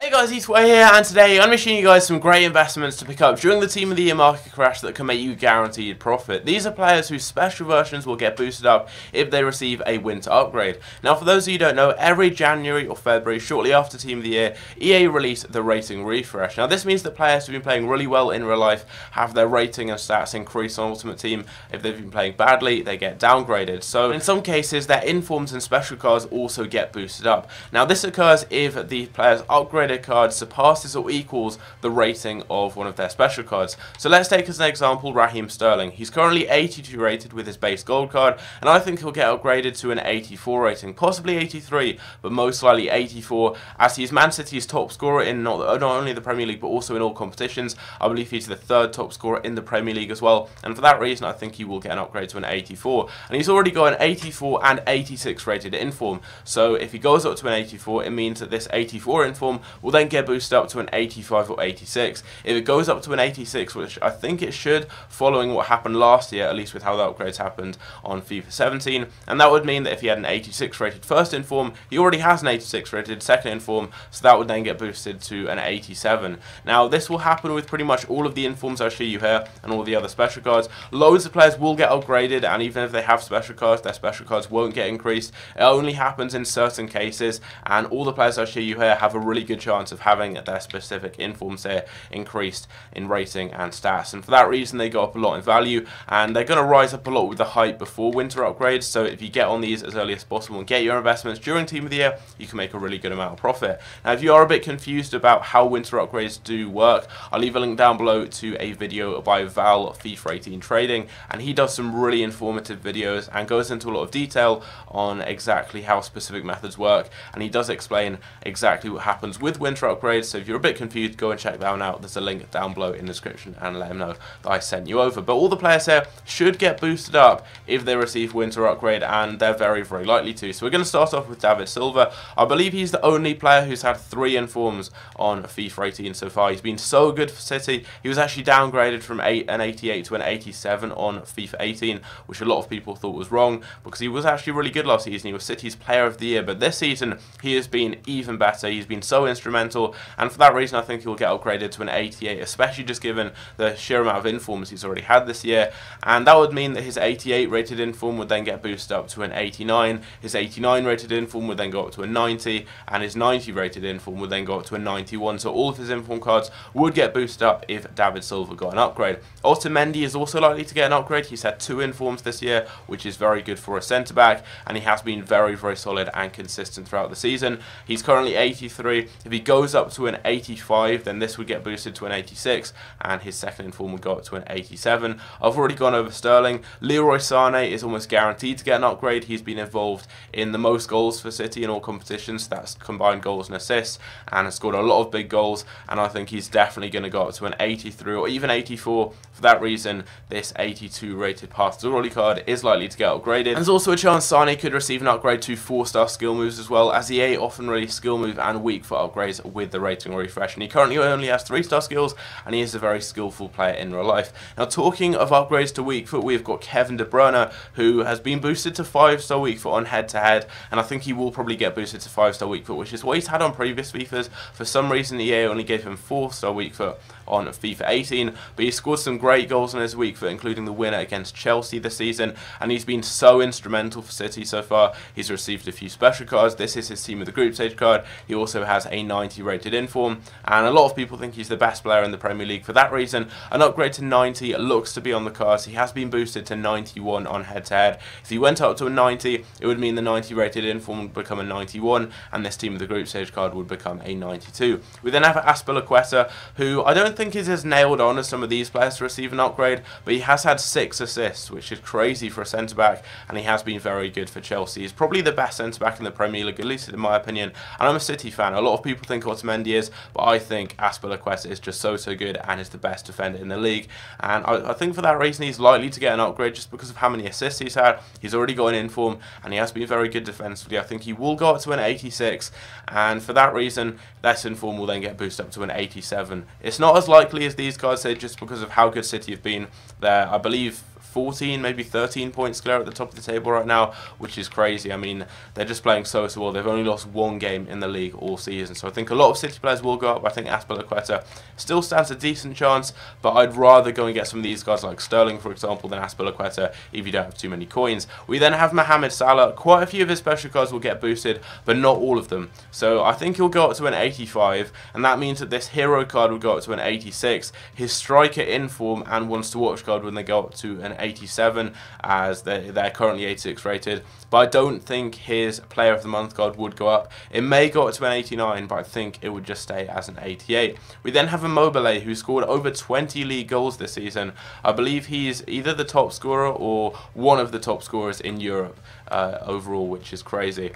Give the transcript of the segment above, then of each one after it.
Hey guys, Eastway here, and today I'm going to be showing you guys some great investments to pick up during the Team of the Year market crash that can make you guaranteed profit. These are players whose special versions will get boosted up if they receive a winter upgrade. Now, for those of you who don't know, every January or February, shortly after Team of the Year, EA release the rating refresh. Now, this means that players who've been playing really well in real life have their rating and stats increased on Ultimate Team. If they've been playing badly, they get downgraded. So, in some cases, their informs and special cards also get boosted up. Now, this occurs if the player's upgraded card surpasses or equals the rating of one of their special cards. So let's take as an example Raheem Sterling. He's currently 82 rated with his base gold card, and I think he'll get upgraded to an 84 rating, possibly 83, but most likely 84, as he's Man City's top scorer in not only the Premier League but also in all competitions. I believe he's the third top scorer in the Premier League as well, and for that reason I think he will get an upgrade to an 84. And he's already got an 84 and 86 rated inform, so if he goes up to an 84, it means that this 84 inform will then get boosted up to an 85 or 86. If it goes up to an 86, which I think it should, following what happened last year, at least with how the upgrades happened on FIFA 17, and that would mean that if he had an 86 rated first inform, he already has an 86 rated second inform, so that would then get boosted to an 87. Now, this will happen with pretty much all of the informs I show you here and all the other special cards. Loads of players will get upgraded, and even if they have special cards, their special cards won't get increased. It only happens in certain cases, and all the players I show you here have a really good chance of having their specific informs here increased in rating and stats, and for that reason they go up a lot in value, and they're going to rise up a lot with the hype before winter upgrades. So if you get on these as early as possible and get your investments during Team of the Year, you can make a really good amount of profit. Now, if you are a bit confused about how winter upgrades do work, I'll leave a link down below to a video by Val FIFA 18 Trading, and he does some really informative videos and goes into a lot of detail on exactly how specific methods work, and he does explain exactly what happens with winter upgrades. So if you're a bit confused, go and check that one out. There's a link down below in the description, and let him know that I sent you over. But all the players here should get boosted up if they receive winter upgrade, and they're very, very likely to. So we're going to start off with David Silva. I believe he's the only player who's had 3 informs on FIFA 18 so far. He's been so good for City. He was actually downgraded from an 88 to an 87 on FIFA 18, which a lot of people thought was wrong, because he was actually really good last season. He was City's player of the year, but this season he has been even better. He's been so instrumental, and for that reason I think he'll get upgraded to an 88, especially just given the sheer amount of informs he's already had this year. And that would mean that his 88 rated inform would then get boosted up to an 89, his 89 rated inform would then go up to a 90, and his 90 rated inform would then go up to a 91. So all of his inform cards would get boosted up if David Silva got an upgrade. Otamendi is also likely to get an upgrade. He's had 2 informs this year, which is very good for a centre back, and he has been very, very solid and consistent throughout the season. He's currently 83. If he goes up to an 85, then this would get boosted to an 86, and his second inform would go up to an 87. I've already gone over Sterling. Leroy Sané is almost guaranteed to get an upgrade. He's been involved in the most goals for City in all competitions. That's combined goals and assists, and has scored a lot of big goals, and I think he's definitely going to go up to an 83 or even 84. For that reason, this 82 rated Path to Glory card is likely to get upgraded. There's also a chance Sané could receive an upgrade to 4-star skill moves as well, as EA often release skill move and weak foot upgrades with the rating refresh, and he currently only has 3-star skills, and he is a very skillful player in real life. Now, talking of upgrades to weak foot, we've got Kevin De Bruyne, who has been boosted to 5-star weak foot on head-to-head, and I think he will probably get boosted to 5-star weak foot, which is what he's had on previous FIFAs. For some reason, EA only gave him 4-star weak foot on FIFA 18, but he scored some great goals on his weak foot, including the winner against Chelsea this season, and he's been so instrumental for City so far. He's received a few special cards. This is his team of the group stage card. He also has a 90 rated inform, and a lot of people think he's the best player in the Premier League. For that reason, an upgrade to 90 looks to be on the cards. He has been boosted to 91 on head-to-head. If he went up to a 90, it would mean the 90 rated inform would become a 91, and this team of the group stage card would become a 92. We then have Azpilicueta, who I don't think is as nailed on as some of these players to receive an upgrade, but he has had 6 assists, which is crazy for a centre-back, and he has been very good for Chelsea. He's probably the best centre-back in the Premier League, at least in my opinion, and I'm a City fan. A lot of people think Otamendi is, but I think Azpilicueta is just so good and is the best defender in the league, and I think for that reason he's likely to get an upgrade just because of how many assists he's had. He's already got an inform, and he has been very good defensively. I think he will go up to an 86, and for that reason, that inform will then get boosted up to an 87. It's not as likely as these cards say, just because of how good City have been. There, I believe 14, maybe 13 points clear at the top of the table right now, which is crazy. I mean, they're just playing so well. They've only lost one game in the league all season. So I think a lot of City players will go up. I think Azpilicueta still stands a decent chance, but I'd rather go and get some of these guys like Sterling, for example, than Azpilicueta if you don't have too many coins. We then have Mohamed Salah. Quite a few of his special cards will get boosted, but not all of them. So I think he'll go up to an 85, and that means that this hero card will go up to an 86. His striker inform and ones to watch card when they go up to an 87, as they're currently 86 rated. But I don't think his player of the month card would go up. It may go up to an 89, but I think it would just stay as an 88. We then have Immobile, who scored over 20 league goals this season. I believe he's either the top scorer or one of the top scorers in Europe overall, which is crazy.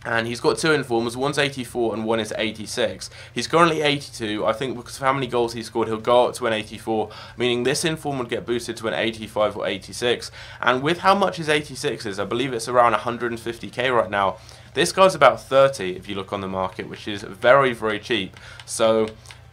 And he's got two informs, one's 84 and one is 86. He's currently 82. I think because of how many goals he scored, he'll go up to an 84, meaning this inform would get boosted to an 85 or 86. And with how much his 86 is, I believe it's around 150k right now. This guy's about 30 if you look on the market, which is very, very cheap. So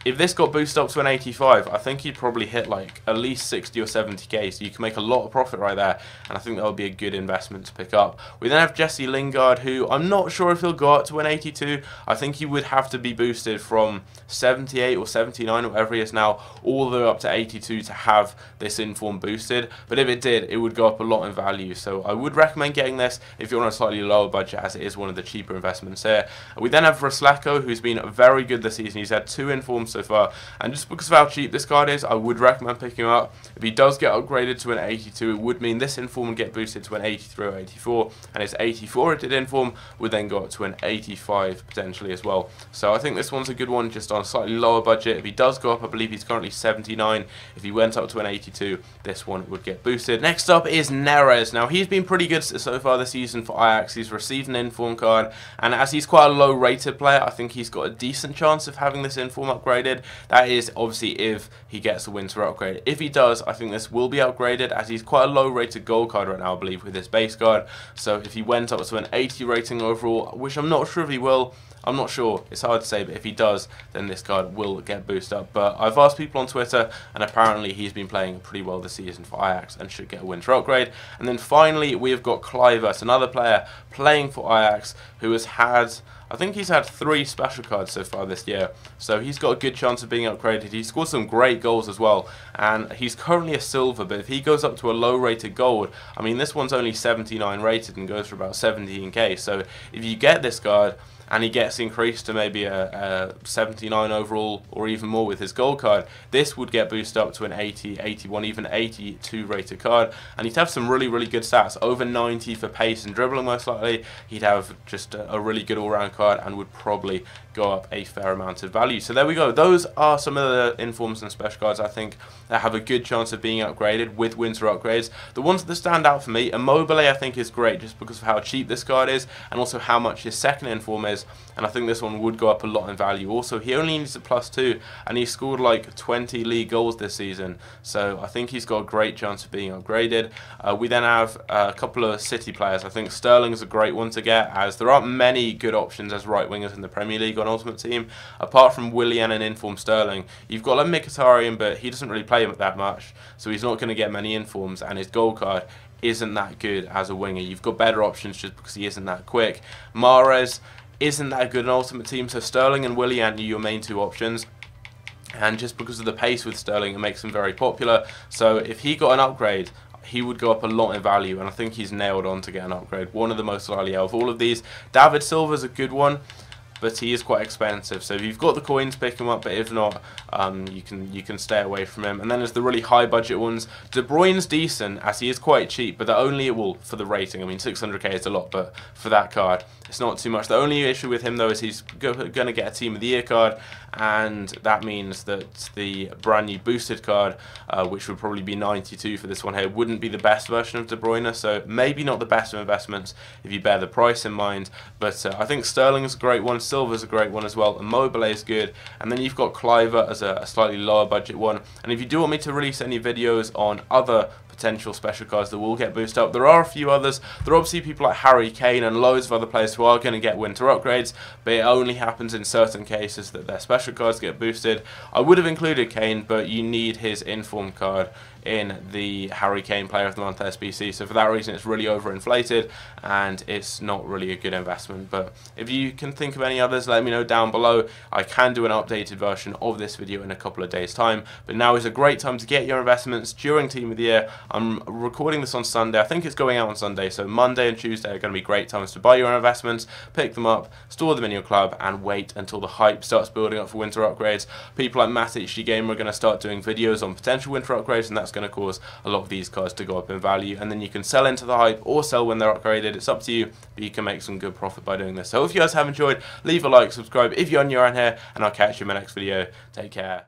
if this got boosted up to an 85, I think he'd probably hit like at least 60 or 70k, so you can make a lot of profit right there, and I think that would be a good investment to pick up. We then have Jesse Lingard, who I'm not sure if he'll go up to an 82. I think he would have to be boosted from 78 or 79, or whatever he is now, all the way up to 82 to have this inform boosted, but if it did, it would go up a lot in value, so I would recommend getting this if you're on a slightly lower budget, as it is one of the cheaper investments here. We then have Rosleko, who's been very good this season. He's had two informs so far, and just because of how cheap this card is, I would recommend picking him up. If he does get upgraded to an 82, it would mean this inform would get boosted to an 83 or 84, and his 84 rated inform would then go up to an 85 potentially as well. So I think this one's a good one, just on a slightly lower budget. If he does go up, I believe he's currently 79. If he went up to an 82, this one would get boosted. Next up is Neres. Now, he's been pretty good so far this season for Ajax. He's received an inform card, and as he's quite a low rated player, I think he's got a decent chance of having this inform upgraded. That is obviously if he gets a winter upgrade. If he does, I think this will be upgraded, as he's quite a low rated gold card right now, I believe, with his base card. So if he went up to an 80 rating overall, which I'm not sure if he will, I'm not sure, it's hard to say, but if he does, then this card will get boosted up. But I've asked people on Twitter, and apparently he's been playing pretty well this season for Ajax and should get a winter upgrade. And then finally, we have got Kluivert, another player playing for Ajax who has had, I think he's had 3 special cards so far this year, so he's got a good chance of being upgraded. He scored some great goals as well, and he's currently a silver, but if he goes up to a low rated gold, I mean, this one's only 79 rated and goes for about 17k, so if you get this card and he gets increased to maybe a 79 overall or even more with his gold card, this would get boosted up to an 80, 81, even 82 rated card, and he'd have some really, really good stats, over 90 for pace and dribbling most likely. He'd have just a really good all-round card and would probably go up a fair amount of value. So there we go. Those are some of the informs and special cards I think that have a good chance of being upgraded with winter upgrades. The ones that stand out for me, Immobile I think is great just because of how cheap this card is and also how much his second inform is, and I think this one would go up a lot in value. Also, he only needs a +2 and he scored like 20 league goals this season, so I think he's got a great chance of being upgraded. We then have a couple of City players. I think Sterling is a great one to get, as there aren't many good options as right wingers in the Premier League on Ultimate Team. Apart from Willian and inform Sterling, you've got like Mkhitaryan, but he doesn't really play that much, so he's not going to get many informs, and his gold card isn't that good as a winger. You've got better options just because he isn't that quick. Mahrez isn't that good in Ultimate Team, so Sterling and Willian are your main 2 options. And just because of the pace with Sterling, it makes him very popular. So if he got an upgrade, he would go up a lot in value, and I think he's nailed on to get an upgrade. One of the most likely out of all of these. David Silva's a good one, but he is quite expensive, so if you've got the coins, pick him up, but if not, you can stay away from him. And then there's the really high budget ones. De Bruyne's decent, as he is quite cheap, but the only, well, for the rating, I mean 600k is a lot, but for that card it's not too much. The only issue with him though is he's going to get a Team of the Year card, and that means that the brand new boosted card, which would probably be 92 for this one here, wouldn't be the best version of De Bruyne, so maybe not the best of investments if you bear the price in mind. But I think Sterling is a great one, Silva's a great one as well, Immobile is good, and then you've got Kluivert as a slightly lower budget one. And if you do want me to release any videos on other potential special cards that will get boosted up. There are a few others. There are obviously people like Harry Kane and loads of other players who are going to get winter upgrades, but it only happens in certain cases that their special cards get boosted. I would have included Kane, but you need his inform card in the Harry Kane Player of the Month SBC, so for that reason it's really overinflated and it's not really a good investment. But if you can think of any others, let me know down below. I can do an updated version of this video in a couple of days time, but now is a great time to get your investments during Team of the Year. I'm recording this on Sunday. I think it's going out on Sunday, so Monday and Tuesday are going to be great times to buy your investments, pick them up, store them in your club, and wait until the hype starts building up for winter upgrades. People like Matt HD Gamer are going to start doing videos on potential winter upgrades, and that's going to cause a lot of these cards to go up in value, and then you can sell into the hype or sell when they're upgraded. It's up to you, but you can make some good profit by doing this. So if you guys have enjoyed, leave a like, subscribe if you're new around here, and I'll catch you in my next video. Take care.